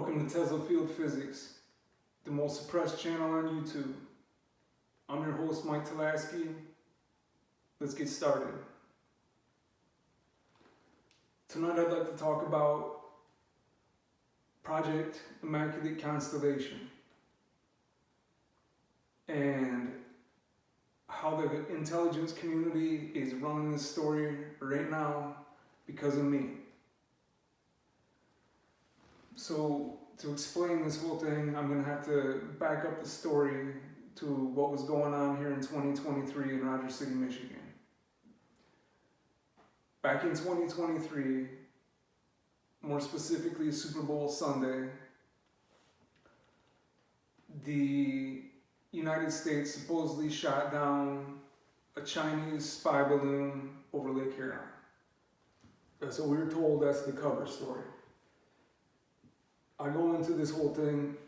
Welcome to Tesla Field Physics, the most suppressed channel on YouTube. I'm your host, Mike Telasky. Let's get started. Tonight I'd like to talk about Project Immaculate Constellation and how the intelligence community is running this story right now because of me. So to explain this whole thing, I'm going to have to back up the story to what was going on here in 2023 in Rogers City, Michigan. Back in 2023, more specifically Super Bowl Sunday, the United States supposedly shot down a Chinese spy balloon over Lake Huron. That's what we were told, that's the cover story. I go into this whole thing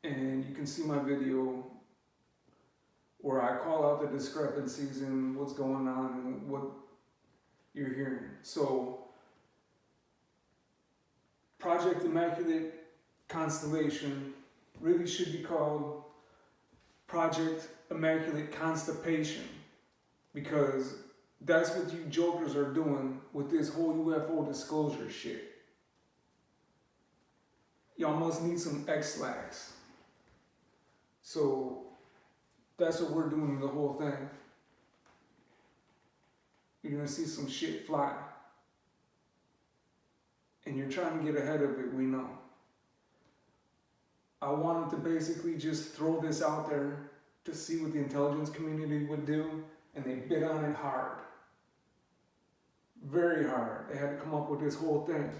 and you can see my video where I call out the discrepancies in what's going on and what you're hearing. So, Project Immaculate Constellation really should be called Project Immaculate Constipation, because that's what you jokers are doing with this whole UFO disclosure shit. Y'all must need some X-lax. So that's what we're doing the whole thing. You're gonna see some shit fly. And you're trying to get ahead of it, we know. I wanted to basically just throw this out there to see what the intelligence community would do, and they bit on it hard. Very hard. They had to come up with this whole thing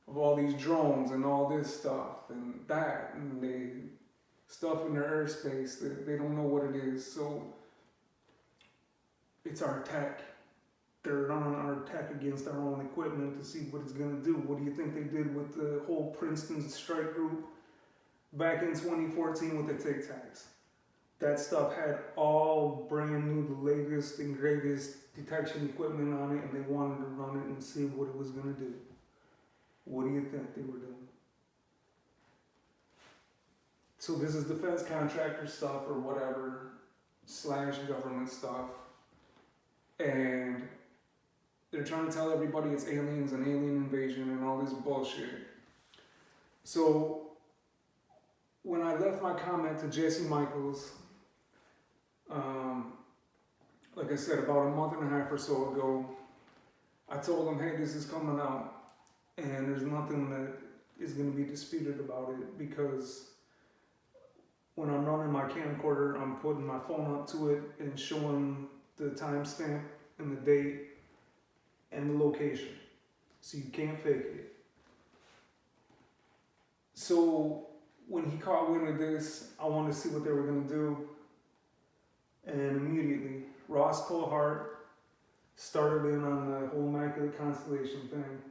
of all these drones and all this stuff and that, and they stuff in their airspace that they don't know what it is. So it's our tech. They're running our tech against our own equipment to see what it's gonna do. What do you think they did with the whole Princeton strike group back in 2014 with the Tic Tacs? That stuff had all brand new, the latest and greatest detection equipment on it, and they wanted to run it and see what it was gonna do. What do you think they were doing? So this is defense contractor stuff or whatever, / government stuff. And they're trying to tell everybody it's aliens and alien invasion and all this bullshit. So when I left my comment to Jesse Michaels, like I said, about a month and a half or so ago, I told him, hey, this is coming out. And there's nothing that is going to be disputed about it, because when I'm running my camcorder, I'm putting my phone up to it and showing the timestamp and the date and the location. So you can't fake it. So when he caught wind of this, I wanted to see what they were going to do. And immediately, Ross Colhart started in on the whole Immaculate Constellation thing.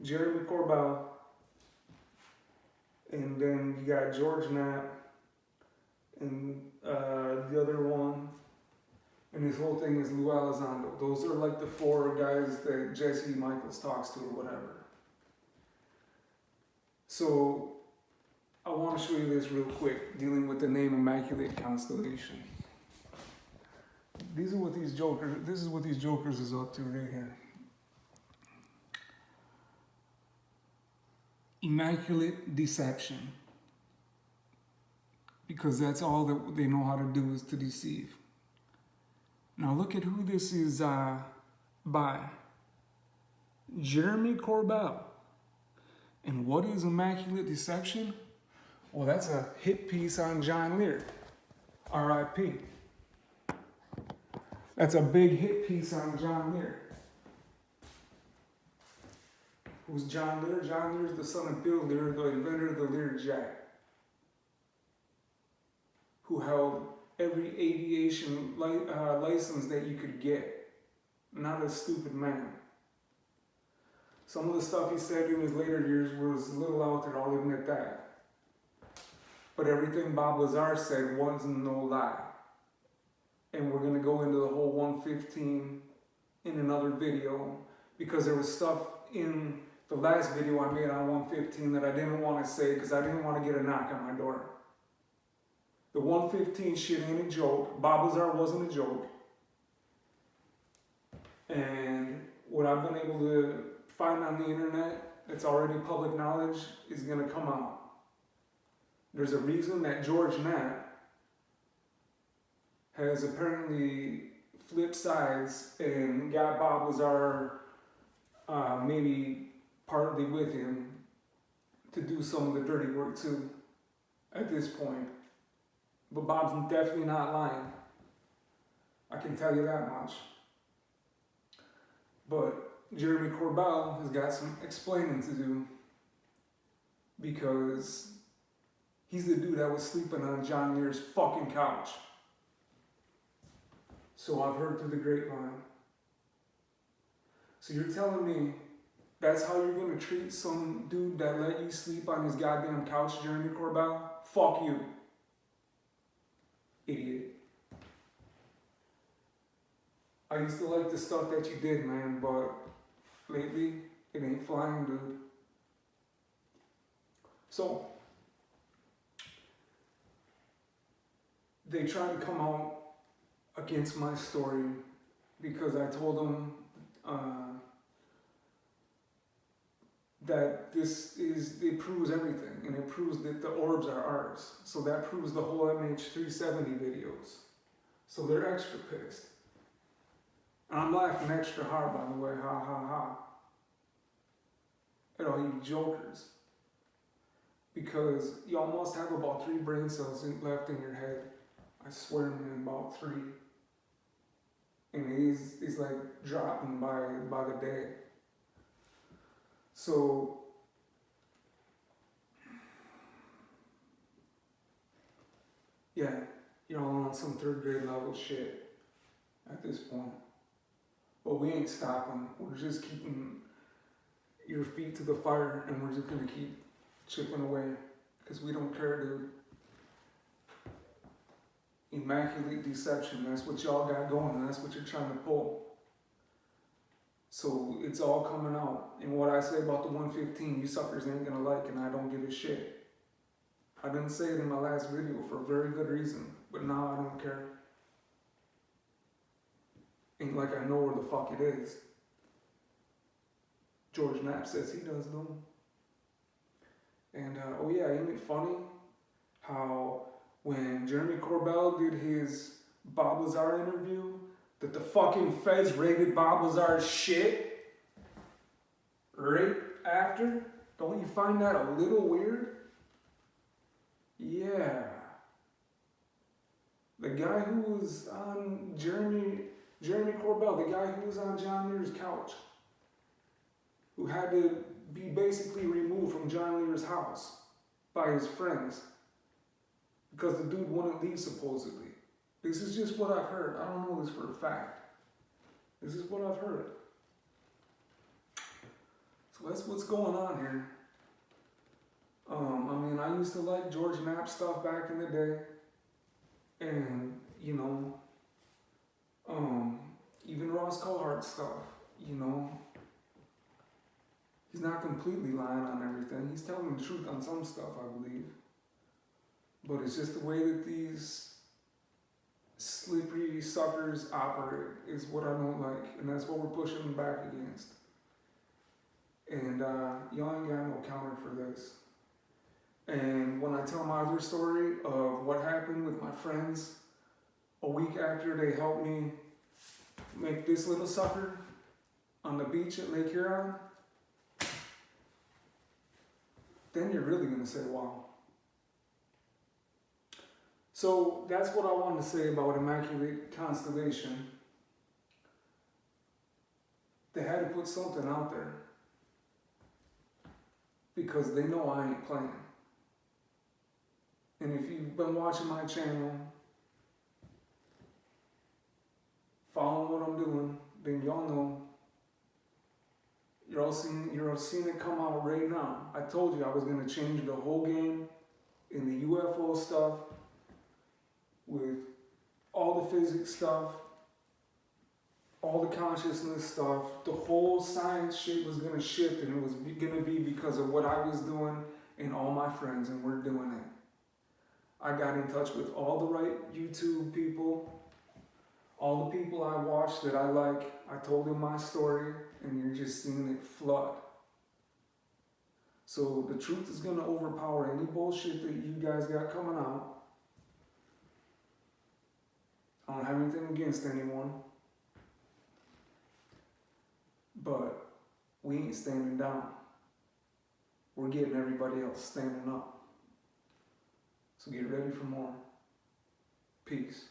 Jeremy Corbell, and then you got George Knapp, and the other one, and this whole thing is Lou Elizondo. Those are like the 4 guys that Jesse Michaels talks to or whatever. So I want to show you this real quick, dealing with the name Immaculate Constellation. This is what these jokers is up to right here. Immaculate deception, because that's all that they know how to do is to deceive. Now look at who this is by. Jeremy Corbell. And what is Immaculate Deception? Well, that's a hit piece on John Lear, R.I.P. That's a big hit piece on John Lear. Who's John Lear? John Lear is the son of Bill Lear, the inventor of the Learjet, who held every aviation license that you could get. Not a stupid man. Some of the stuff he said in his later years was a little out there, I'll admit that. But everything Bob Lazar said wasn't no lie. And we're going to go into the whole 115 in another video, because there was stuff in the last video I made on 115 that I didn't want to say because I didn't want to get a knock on my door. The 115 shit ain't a joke. Bob Lazar wasn't a joke. And what I've been able to find on the internet that's already public knowledge is going to come out. There's a reason that George Knapp has apparently flipped sides and got Bob Lazar maybe partly with him to do some of the dirty work too at this point. But Bob's definitely not lying. I can tell you that much. But Jeremy Corbell has got some explaining to do because he's the dude that was sleeping on John Lear's fucking couch. So I've heard through the grapevine. So you're telling me that's how you're gonna treat some dude that let you sleep on his goddamn couch, Jeremy Corbell? Fuck you. Idiot. I used to like the stuff that you did, man, but lately it ain't flying, dude. So they tried to come out against my story because I told them that it proves everything, and it proves that the orbs are ours. So that proves the whole MH370 videos. So they're extra pissed. And I'm laughing extra hard, by the way, ha ha ha, at all you jokers. Because y'all must have about 3 brain cells left in your head. I swear, man, about 3. And it's like dropping by the day. So, yeah, y'all on some 3rd grade level shit at this point. But we ain't stopping. We're just keeping your feet to the fire, and we're just gonna keep chipping away because we don't care, dude. Immaculate deception, that's what y'all got going, and that's what you're trying to pull. So it's all coming out. And what I say about the 115, you suckers ain't gonna like, and I don't give a shit. I didn't say it in my last video for a very good reason, but now I don't care. Ain't like I know where the fuck it is. George Knapp says he does though. And oh yeah, ain't it funny how when Jeremy Corbell did his Bob Lazar interview, that the fucking feds raided Bob Lazar's shit right after? Don't you find that a little weird? Yeah. The guy who was on Jeremy Corbell, the guy who was on John Lear's couch, who had to be basically removed from John Lear's house by his friends because the dude wouldn't leave supposedly. This is just what I've heard. I don't know this for a fact. This is what I've heard. So that's what's going on here. I mean, I used to like George Knapp stuff back in the day. And, you know, even Ross Cohart stuff, you know. He's not completely lying on everything. He's telling the truth on some stuff, I believe. But it's just the way that these slippery suckers operate is what I don't like. And that's what we're pushing back against. And y'all ain't got no counter for this. And when I tell my other story of what happened with my friends a week after they helped me make this little sucker on the beach at Lake Huron, then you're really going to say, wow. So that's what I wanted to say about Immaculate Constellation. They had to put something out there because they know I ain't playing. And if you've been watching my channel, following what I'm doing, then y'all know. You're all seeing it come out right now. I told you I was going to change the whole game in the UFO stuff with all the physics stuff, all the consciousness stuff, the whole science shit was gonna shift, and it was gonna be because of what I was doing and all my friends, and we're doing it. I got in touch with all the right YouTube people, all the people I watched that I like. I told them my story, and you're just seeing it flood. So the truth is gonna overpower any bullshit that you guys got coming out. I don't have anything against anyone, but we ain't standing down. We're getting everybody else standing up. So get ready for more. Peace.